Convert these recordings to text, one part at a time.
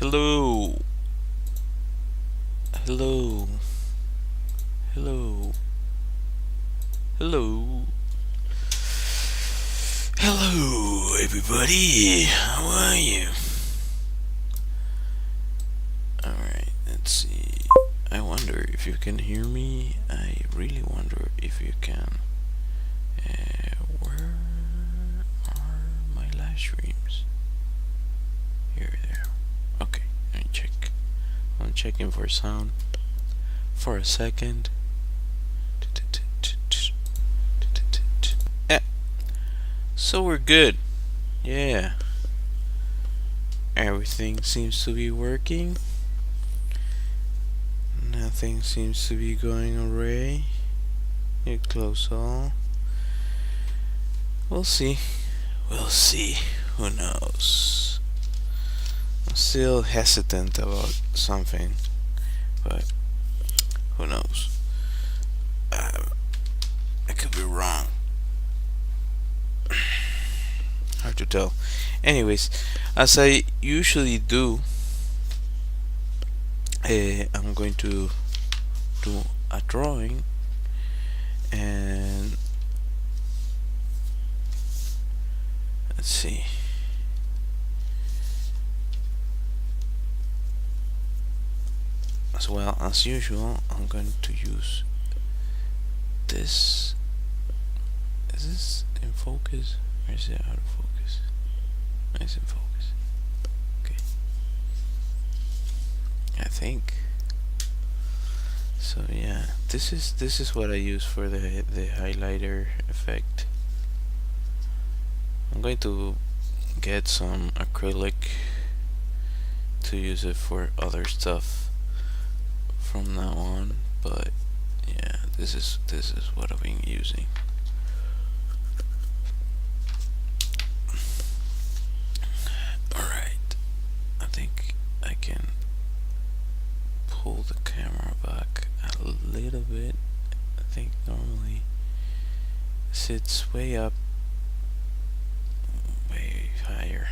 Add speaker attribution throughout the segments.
Speaker 1: Hello. Hello. Hello. Hello. Hello, everybody. How are you? Alright, let's see. I wonder if you can hear me. I really wonder if you can. Where are my live streams? Here, there. Okay, let me check. I'm checking for sound for a second. Yeah. So we're good. Yeah. Everything seems to be working. Nothing seems to be going awry. You close all. We'll see. We'll see. Who knows? I'm still hesitant about something, but who knows? I could be wrong. Hard to tell. Anyways, as I usually do, I'm going to do a drawing, and let's see. As well as usual, I'm going to use this. Is this in focus or is it out of focus? It's in focus. Okay. I think. So yeah, this is what I use for the highlighter effect. I'm going to get some acrylic to use it for other stuff from now on, but yeah, this is what I've been using. Alright, I think I can pull the camera back a little bit. I think normally it sits way up, way higher.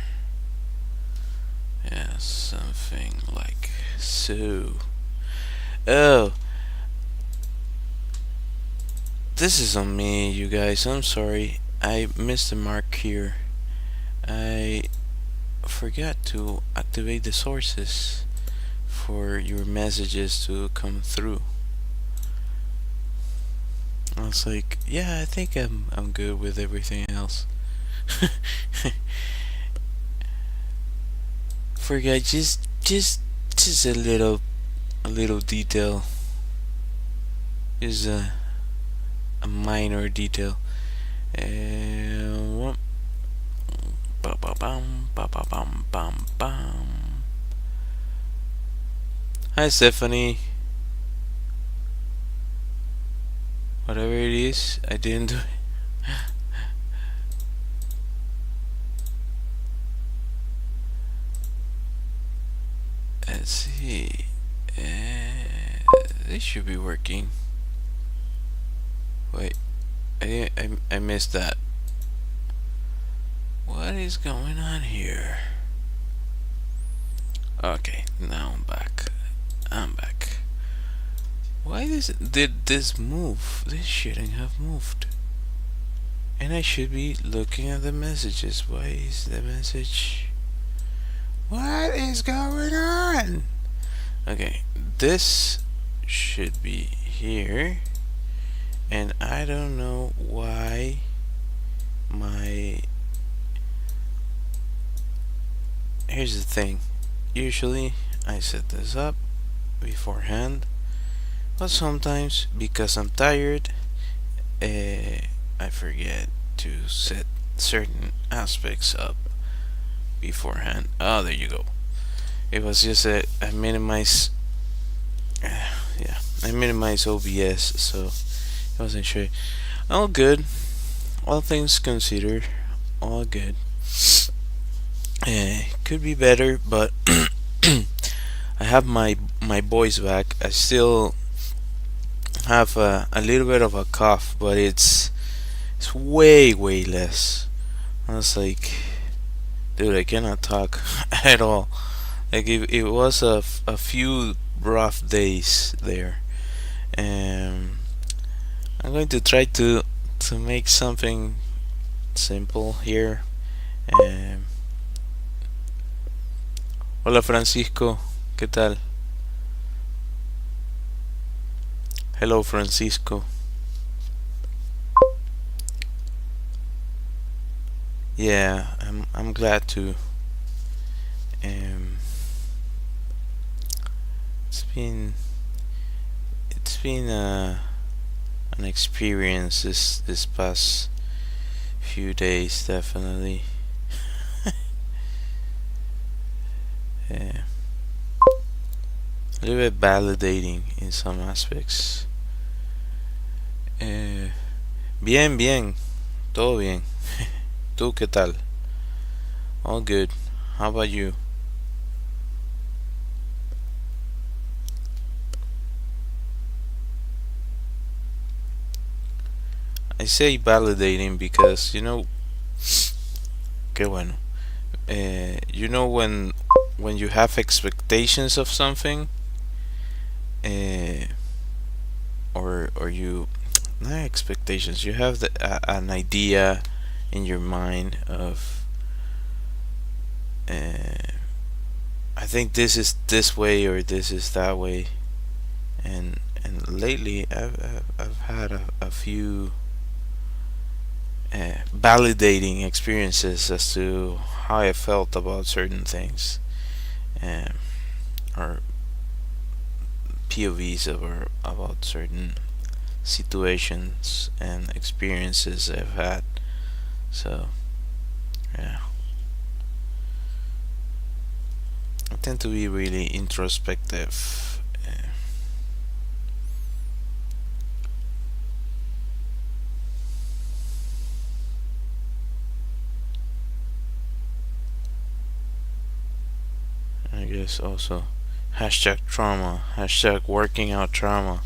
Speaker 1: Yeah, something like so. Oh, this is on me, you guys. I'm sorry. I missed the mark here. I forgot to activate the sources for your messages to come through. I was like, yeah, I think I'm good with everything else. Forgot just a little detail. Is a minor detail. Bam, bam, bam, bam, bam. Hi, Stephanie. Whatever it is, I didn't do it. Let's see. This should be working. Wait, I missed that. What is going on here? Okay, now I'm back. Why did this move? This shouldn't have moved. And I should be looking at the messages. Why is the message? What is going on? Okay, this should be here. And I don't know why here's the thing. Usually I set this up beforehand, but sometimes because I'm tired, I forget to set certain aspects up beforehand. Oh, there you go. It was just I minimize I minimize OBS, so I wasn't sure. All good. All things considered, all good. Could be better, but I have my voice back. I still have a little bit of a cough, but it's way less. I was like, dude, I cannot talk at all. Like it was a few rough days there, and I'm going to try to make something simple here. Um, Hola Francisco, ¿qué tal? Hello Francisco. Yeah, I'm glad to. Um, it's been it's been an experience this past few days, definitely. Yeah, a little bit validating in some aspects. Eh, Bien, bien, todo bien. ¿Tú qué tal? All good. How about you? I say validating because qué bueno. When you have expectations of something, uh, or you not expectations, you have an idea in your mind of I think this is this way or this is that way, and lately I've had a few validating experiences as to how I felt about certain things, um, or POVs about certain situations and experiences I've had. So yeah, I tend to be really introspective. I guess also hashtag trauma, hashtag working out trauma.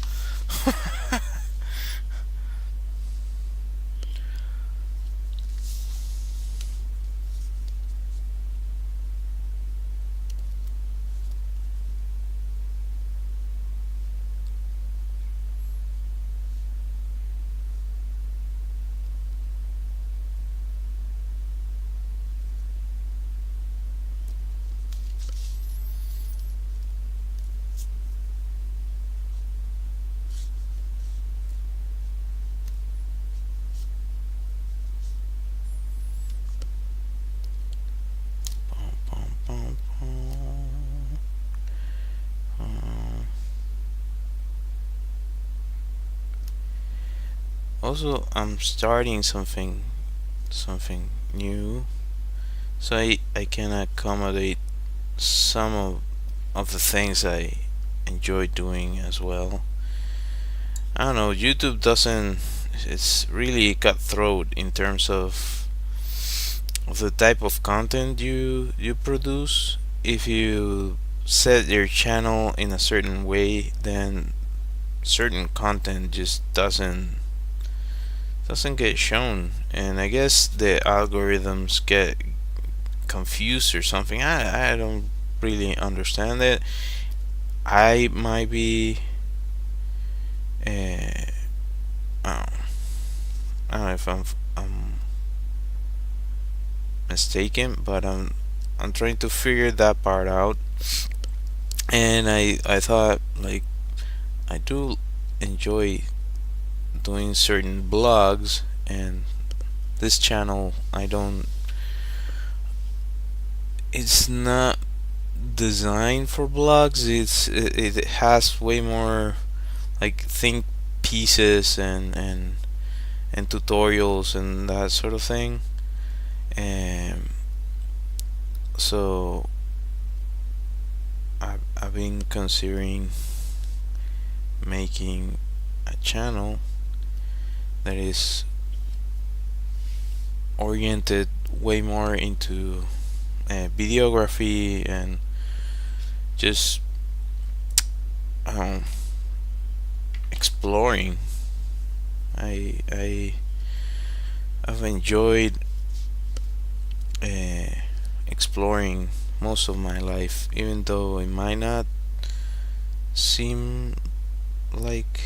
Speaker 1: Bum, bum, bum. Also, I'm starting something new, so I can accommodate some of the things I enjoy doing as well. I don't know. YouTube doesn't. It's really cutthroat in terms of the type of content you produce. If you set your channel in a certain way, then certain content just doesn't get shown, and I guess the algorithms get confused or something. I don't really understand it. I might be uh, I don't know if I'm mistaken, but I'm trying to figure that part out. And I thought, like, I do enjoy doing certain blogs, and this channel I don't. It's not designed for blogs. It has way more like think pieces and tutorials and that sort of thing. And so I've been considering making a channel that is oriented way more into videography and just um, exploring. I've enjoyed exploring most of my life, even though it might not seem like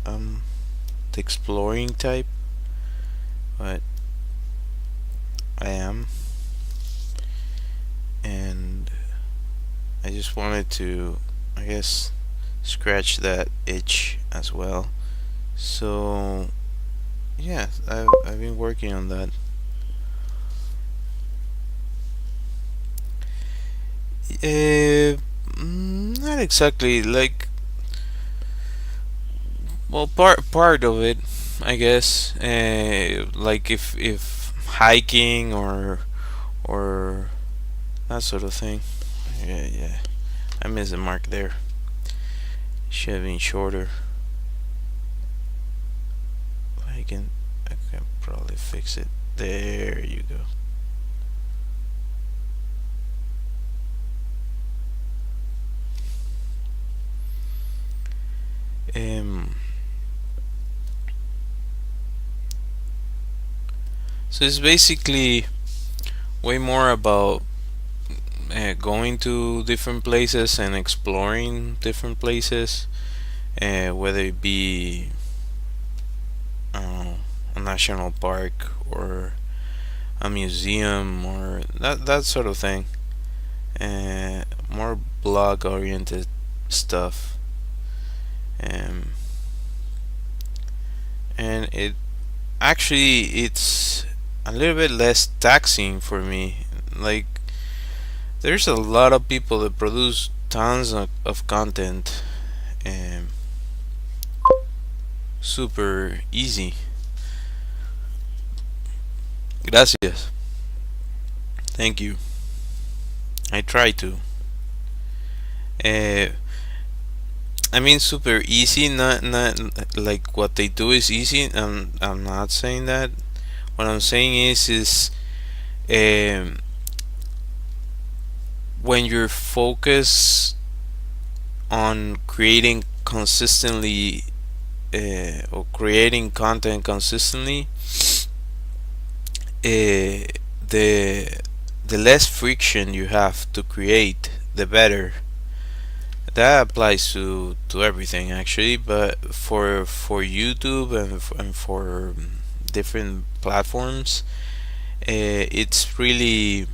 Speaker 1: I'm the exploring type, but I am. And I just wanted to, I guess, scratch that itch as well. So yeah, I've been working on that. Not exactly like, well, part of it, I guess. Like if hiking or that sort of thing. Yeah, yeah. I missed the mark there. Should have been shorter. I can probably fix it. There you go. Um. So it's basically way more about going to different places and exploring different places, whether it be uh, a national park or a museum or that sort of thing. More blog oriented stuff. Um, and it's a little bit less taxing for me. Like, there's a lot of people that produce tons of content, and super easy. Gracias. Thank you. I try to. Uh, I mean, super easy. Not like what they do is easy. I'm not saying that. What I'm saying is um, when you're focused on creating consistently, or creating content consistently, the the less friction you have to create, the better. That applies to everything actually, but for YouTube and for different platforms, it's really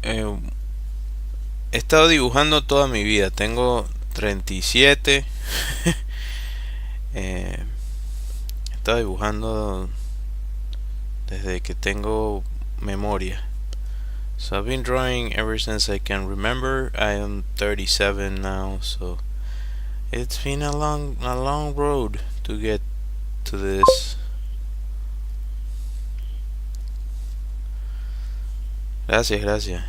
Speaker 1: eh, he estado dibujando toda mi vida. Tengo 37. He estado dibujando desde que tengo memoria. So I've been drawing ever since I can remember. I am 37 now, so it's been a long road to get to this. Gracias, gracias.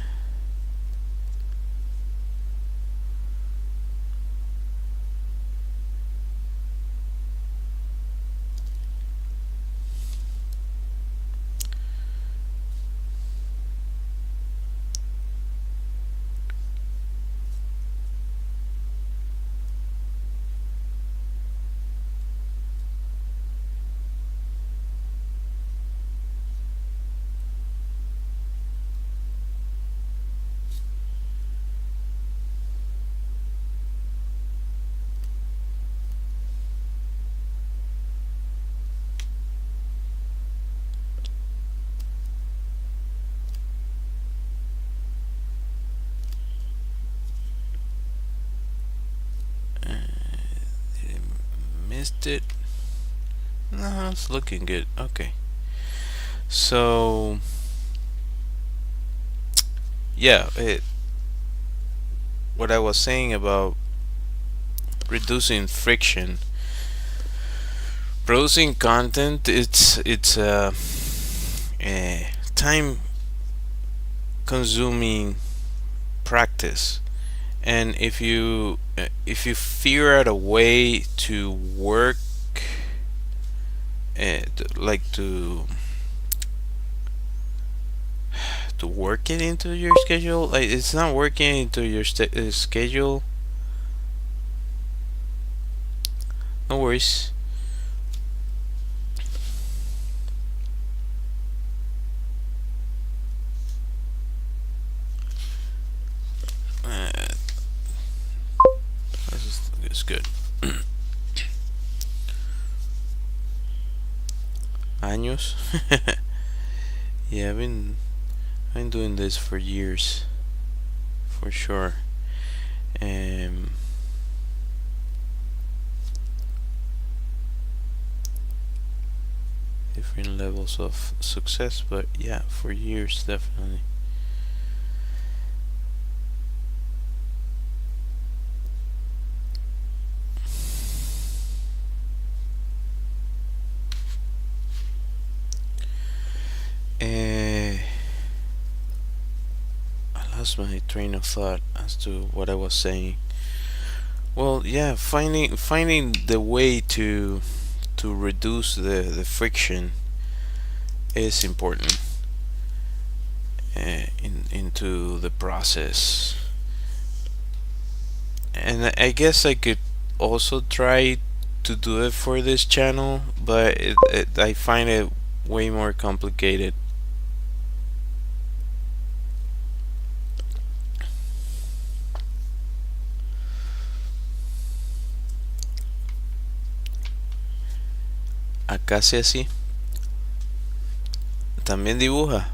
Speaker 1: Missed it. No, it's looking good. Okay. So yeah, what I was saying about reducing friction, producing content, it's a time consuming practice. And if you figure out a way to work, like to work it into your schedule, like it's not working into your schedule, no worries. That's good. Años. Yeah, I've been doing this for years, for sure. Um, Different levels of success, but yeah, for years definitely. Uh, I lost my train of thought as to what I was saying. Well, yeah, finding the way to reduce the friction is important into the process. And I guess I could also try to do it for this channel, but I find it way more complicated. Acá sí así. También dibuja.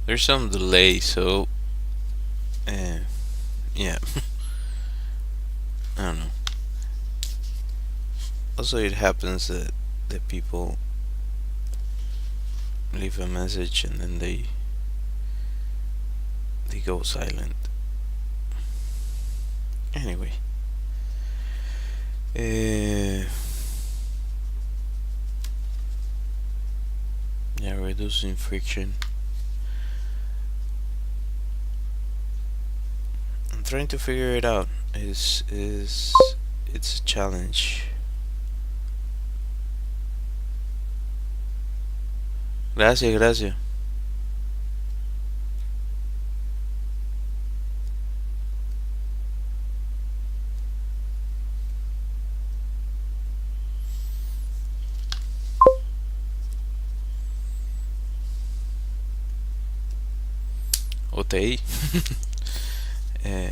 Speaker 1: There's some delay, so yeah, I don't know. Also, it happens that people leave a message and then they go silent. Anyway, uh, yeah, reducing friction. I'm trying to figure it out. Is It's a challenge. Gracias, gracias. OTI. uh,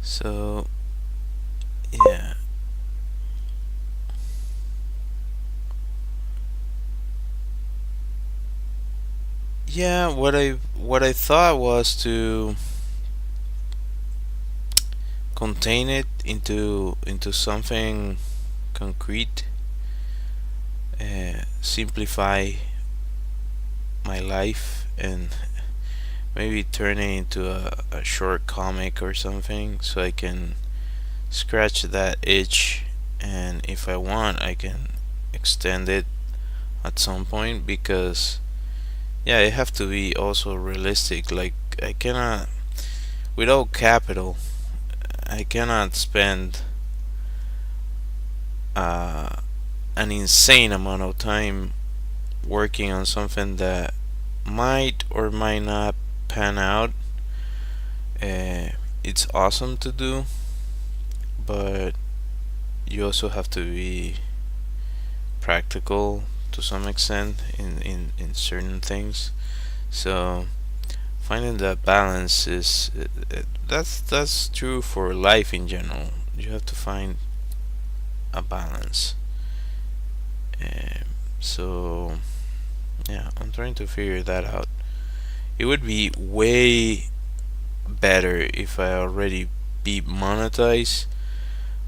Speaker 1: so yeah. Yeah, what I thought was to contain it into something concrete, simplify my life, and maybe turn it into a short comic or something, so I can scratch that itch, and if I want, I can extend it at some point, because yeah, it have to be also realistic. Like, I cannot, without capital, I cannot spend uh, an insane amount of time working on something that might or might not pan out. It's awesome to do, but you also have to be practical to some extent in certain things. So finding that balance is that's true for life in general. You have to find a balance. So Yeah, I'm trying to figure that out. It would be way better if I already be monetized.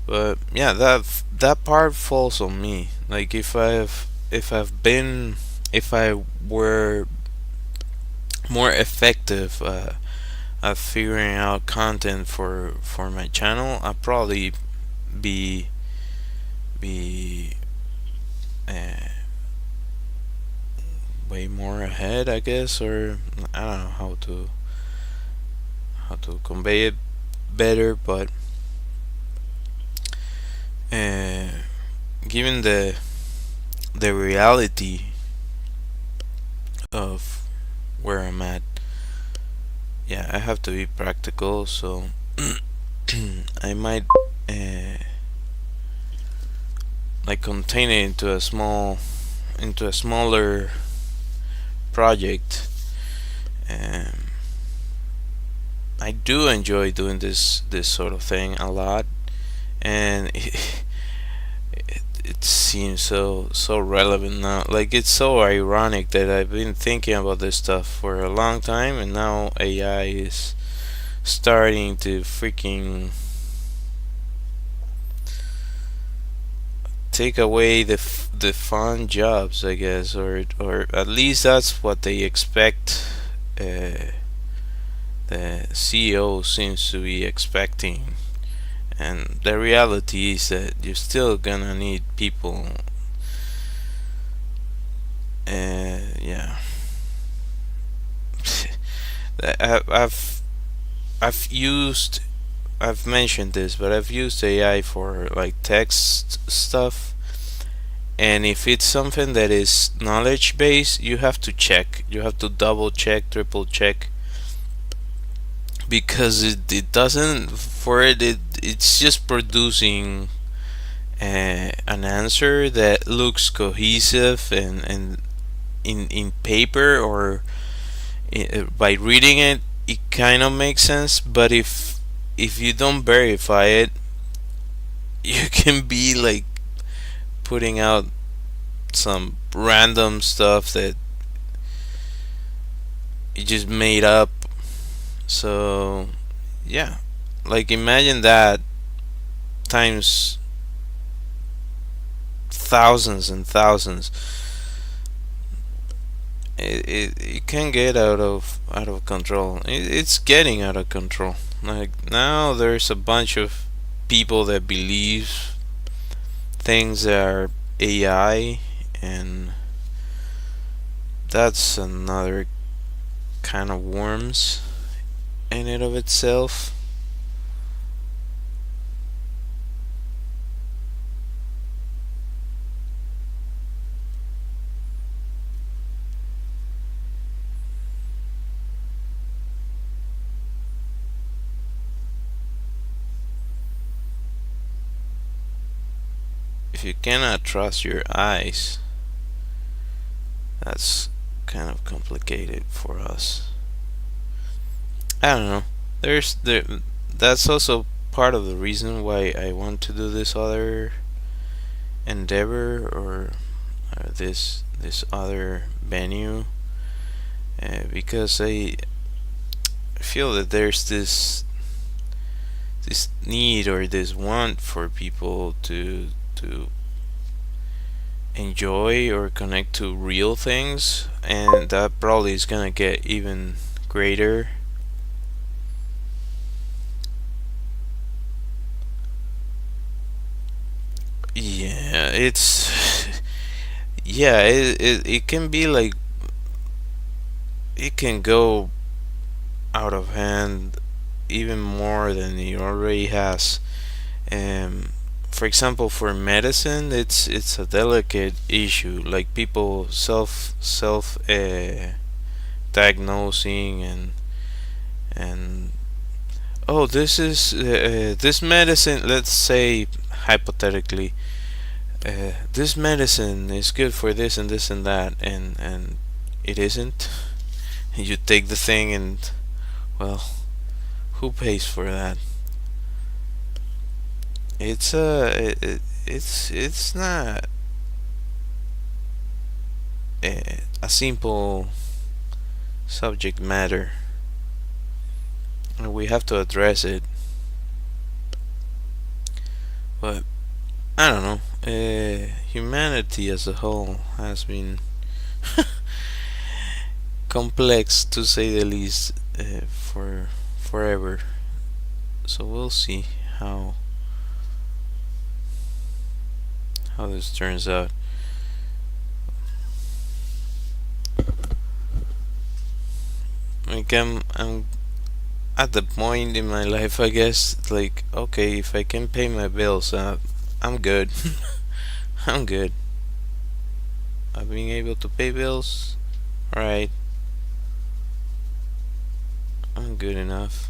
Speaker 1: But yeah, that part falls on me. Like if I were more effective at figuring out content for my channel, I'd probably be be uh, way more ahead, I guess, or I don't know how to convey it better, but uh, given the reality of where I'm at, yeah, I have to be practical. So I might uh, like contain it into a smaller project. Um, I do enjoy doing this sort of thing a lot, and it seems so relevant now. Like it's so ironic that I've been thinking about this stuff for a long time, and now AI is starting to freaking take away the fun jobs, I guess, or at least that's what they expect. The CEO seems to be expecting, and the reality is that you're still gonna need people. Yeah, I've I've used I've mentioned this, but I've used AI for like text stuff, and if it's something that is knowledge based, you have to check, you have to double check, triple check, because it doesn't for it's just producing an answer that looks cohesive and in paper or by reading it, it kind of makes sense. But if you don't verify it, you can be like putting out some random stuff that you just made up. So yeah, like imagine that times thousands and thousands. It can get out of control. It's getting out of control. Like now there's a bunch of people that believe things are AI, and that's another kind of worms in and of itself. If you cannot trust your eyes, that's kind of complicated for us. I don't know. That's also part of the reason why I want to do this other endeavor, or this other venue, because I feel that there's this need or this want for people to enjoy or connect to real things, and that probably is gonna get even greater. Yeah, it's yeah, it can be like it can go out of hand even more than it already has. For example, for medicine, it's a delicate issue. Like people self diagnosing and oh, this is this medicine. Let's say hypothetically, this medicine is good for this and this and that, and it isn't. You take the thing and well, who pays for that? It's not a simple subject matter, and we have to address it. But I don't know. Humanity as a whole has been complex, to say the least, for forever. So we'll see how how this turns out. Like I'm at the point in my life, I guess. Like, okay, if I can pay my bills, I'm good. I'm good. I've been able to pay bills. Alright, I'm good enough.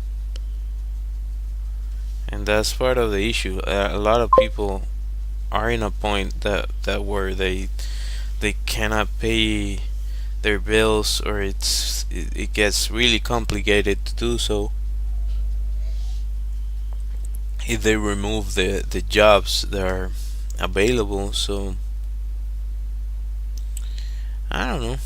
Speaker 1: And that's part of the issue. A lot of people are in a point that where they cannot pay their bills, or it gets really complicated to do so if they remove the jobs that are available. So I don't know.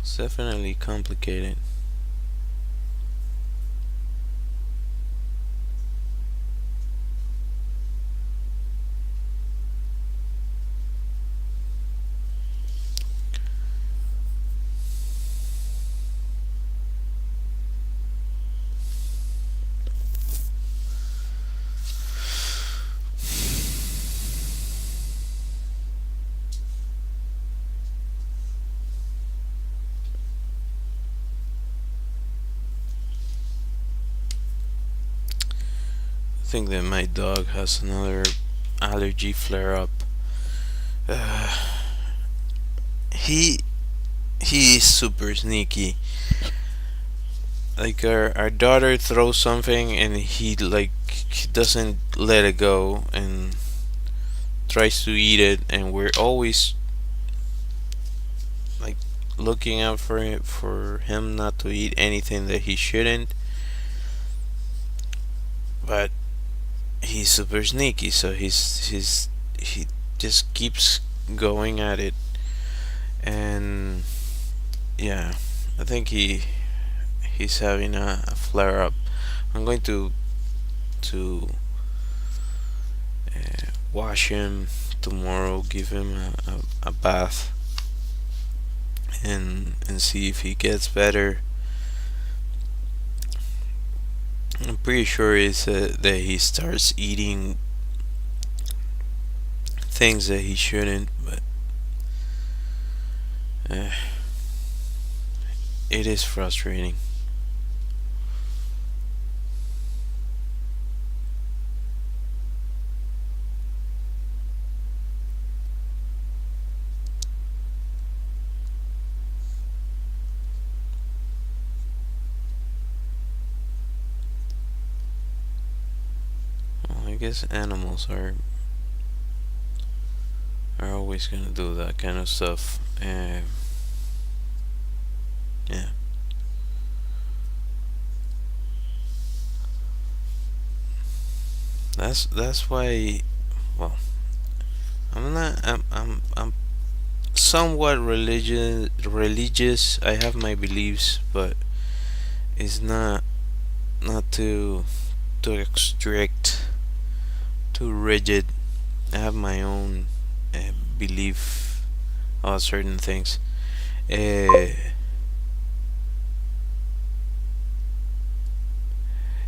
Speaker 1: It's definitely complicated. I think that my dog has another allergy flare up. Uh, he he is super sneaky. Like our daughter throws something and he doesn't let it go and tries to eat it, and we're always like looking out for him not to eat anything that he shouldn't. But he's super sneaky, so he just keeps going at it. And yeah, I think he's having a flare up. I'm going to wash him tomorrow, give him a bath, and see if he gets better. I'm pretty sure it's that he starts eating things that he shouldn't, but uh, it is frustrating. Well, I guess animals are always gonna do that kind of stuff. Yeah, that's why. Well, I'm not. I'm somewhat religious. I have my beliefs, but it's not too strict, too rigid. I have my own belief on certain things. Uh,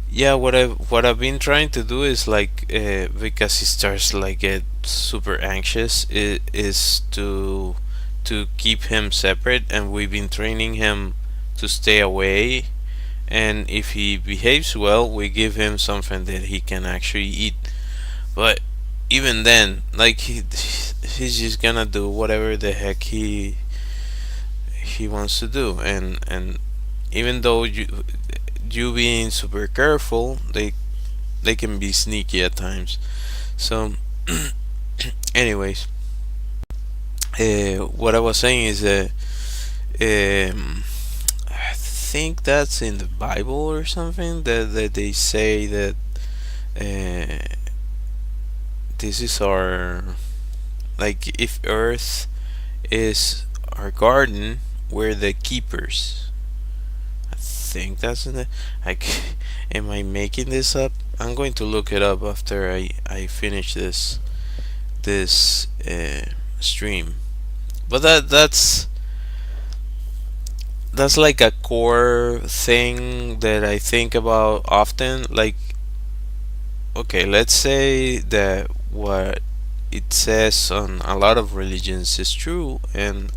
Speaker 1: yeah, what I've been trying to do is like because he starts like get super anxious, is to keep him separate, and we've been training him to stay away. And if he behaves well, we give him something that he can actually eat. But even then, like he's just gonna do whatever the heck he wants to do. And even though you being super careful, they can be sneaky at times. So anyways, what I was saying is that I think that's in the Bible or something, that they say that uh, this is our Like if Earth is our garden, we're the keepers. I think that's in it. Like, am I making this up? I'm going to look it up after I finish this stream. But that's like a core thing that I think about often. Like, okay, let's say that what it says on a lot of religions is true, and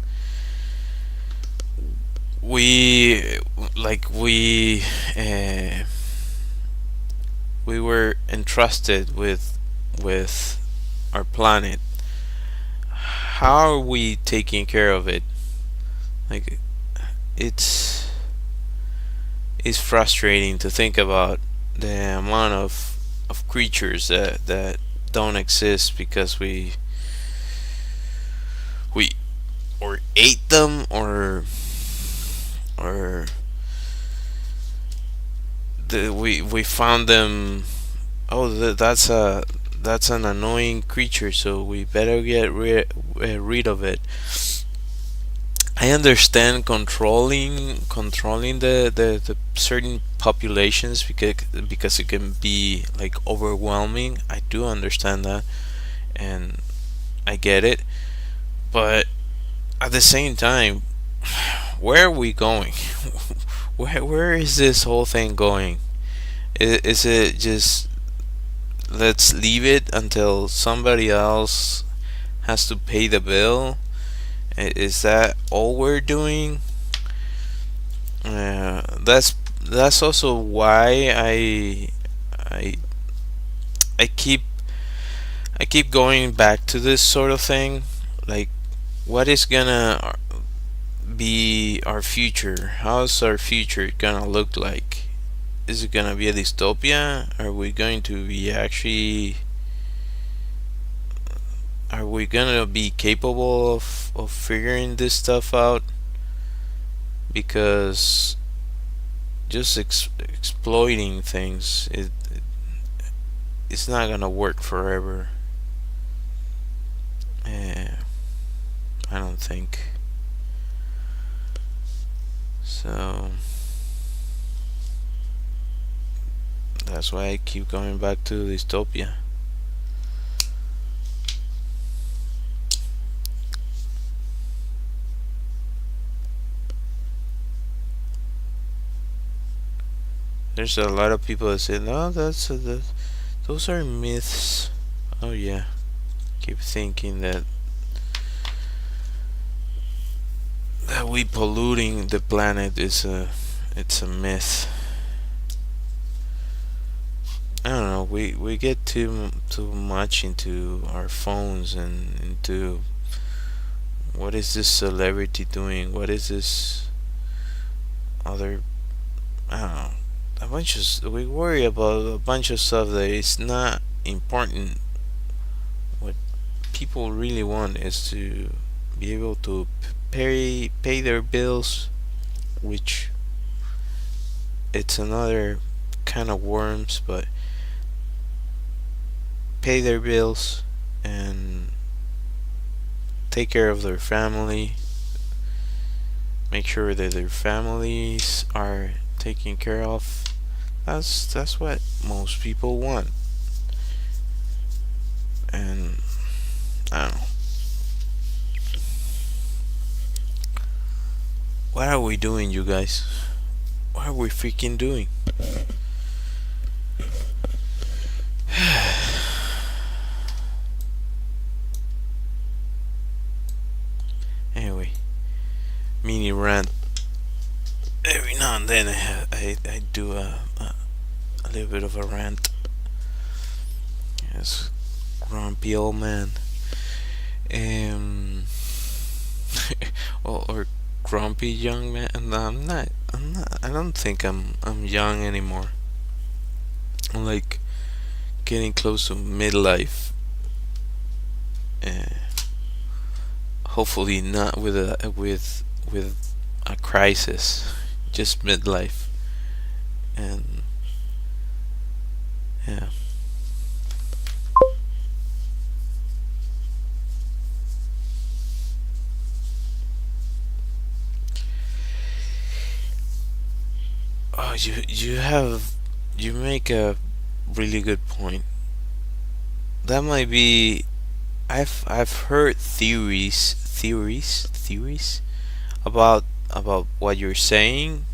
Speaker 1: we like uh, we were entrusted with our planet. How are we taking care of it? Like, it's it's frustrating to think about the amount of creatures that don't exist because we or ate them or we found them. Oh, that's an annoying creature, so we better get rid of it. I understand controlling the certain populations because it can be like overwhelming. I do understand that, and I get it. But at the same time, where are we going? Where is this whole thing going? Is it just let's leave it until somebody else has to pay the bill? Is that all we're doing? That's also why I I keep I keep going back to this sort of thing. Like, what is gonna be our future? How's our future gonna look like? Is it gonna be a dystopia? Are we going to be actually? Are we gonna be capable of figuring this stuff out? Because just exploiting things, it's not gonna work forever. Uh, I don't think so. That's why I keep going back to dystopia. There's a lot of people that say, "No, those are myths." Oh yeah, keep thinking that we polluting the planet is it's a myth. I don't know. We get too much into our phones and into what is this celebrity doing? What is this other? I don't know. We worry about a bunch of stuff that is not important. What people really want is to be able to pay their bills, which it's another kind of worms, but pay their bills and take care of their family, make sure that their families are taken care of. That's what most people want. And I don't know. What are we doing, you guys? What are we freaking doing? Anyway, mini rant. Every now and then I do a little bit of a rant. Yes, grumpy old man. Um, or grumpy young man. No, I'm not. I'm not. I don't think I'm young anymore. I'm like getting close to midlife. Uh, Hopefully not with a crisis, just midlife, and yeah. you make a really good point. That might be. I've heard theories about what you're saying.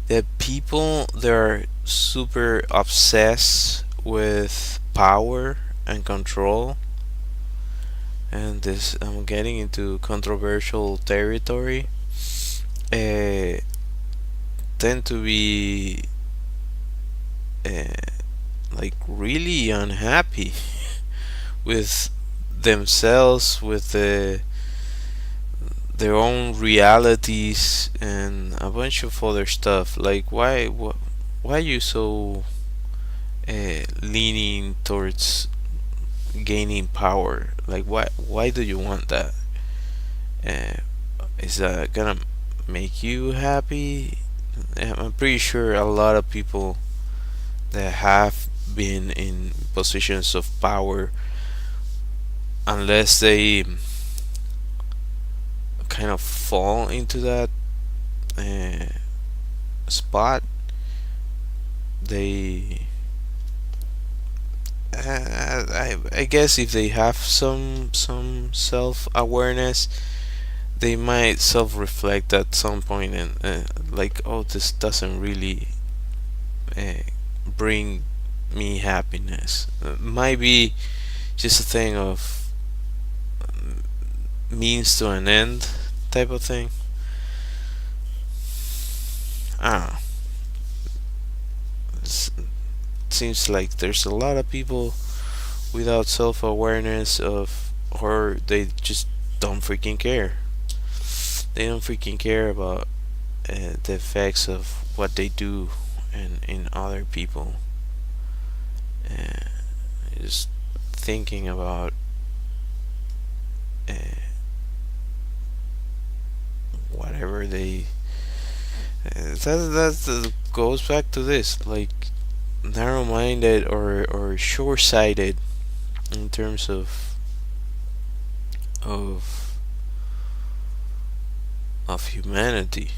Speaker 1: That people they're super obsessed with power and control, and this I'm getting into controversial territory. Uh, tend to be uh, like really unhappy with themselves, with their own realities, and a bunch of other stuff. Like, why are you so leaning towards gaining power? Like, why do you want that? Uh, is that gonna make you happy? I'm pretty sure a lot of people that have been in positions of power, unless they kind of fall into that uh, spot, they I guess if they have some self awareness, they might self reflect at some point and like, oh, this doesn't really uh, bring me happiness. Might be just a thing of means to an end type of thing. I don't know. It seems like there's a lot of people without self awareness of, or they just don't freaking care. They don't freaking care about the effects of what they do in other people. Uh, just thinking about uh, whatever they. That goes back to this, like narrow-minded or short-sighted in terms of of humanity.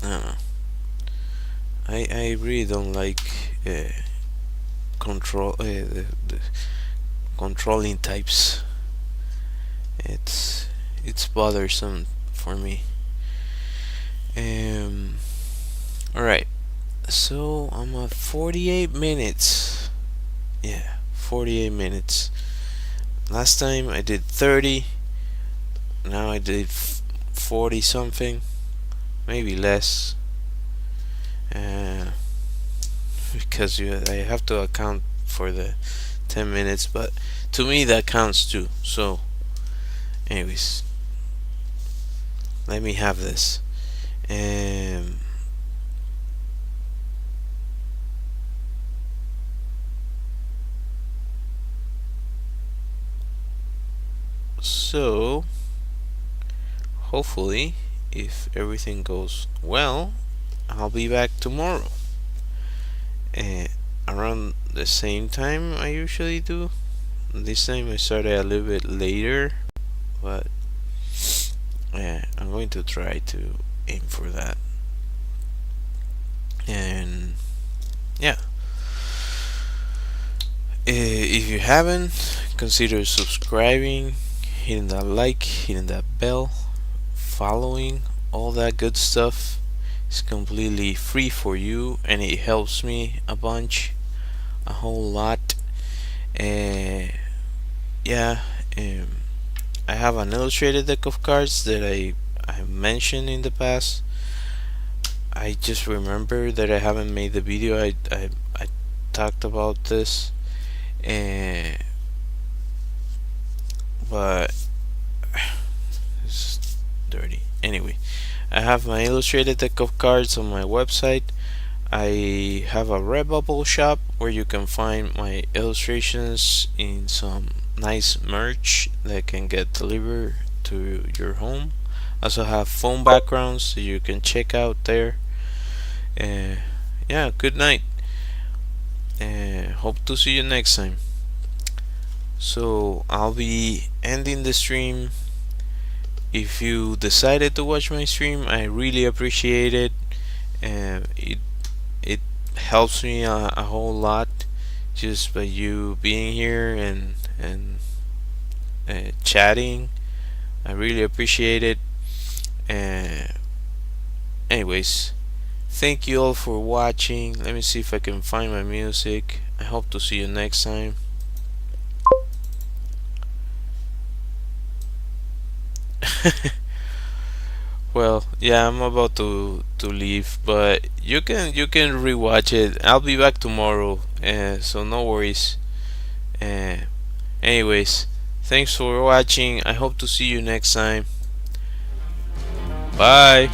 Speaker 1: I don't know. I really don't like the controlling types. It's bothersome for me. All right. So I'm at 48 minutes. Yeah, 48 minutes. Last time I did 30. Now I did 40 something, maybe less. Uh, because I have to account for the 10 minutes, but to me that counts too. So, anyways, let me have this. So, hopefully, if everything goes well, I'll be back tomorrow. Around the same time I usually do. This time I started a little bit later, but I'm going to try to aim for that. And yeah, if you haven't, consider subscribing, hitting that like, hitting that bell, following, all that good stuff. It's completely free for you, and it helps me a bunch, a whole lot. Yeah, I have an illustrated deck of cards that I mentioned in the past. I just remember that I haven't made the video. I talked about this, but it's dirty. Anyway, I have my illustrated deck of cards on my website. I have a Redbubble shop where you can find my illustrations in some nice merch that can get delivered to your home. I also have phone backgrounds that you can check out there. Yeah, good night. Hope to see you next time. So I'll be ending the stream. If you decided to watch my stream, I really appreciate it. and it helps me a whole lot just by you being here and chatting. I really appreciate it. And anyways, thank you all for watching. Let me see if I can find my music. I hope to see you next time. Well, yeah, I'm about to leave, but you can rewatch it. I'll be back tomorrow, so no worries. Uh, anyways, thanks for watching. I hope to see you next time. Bye.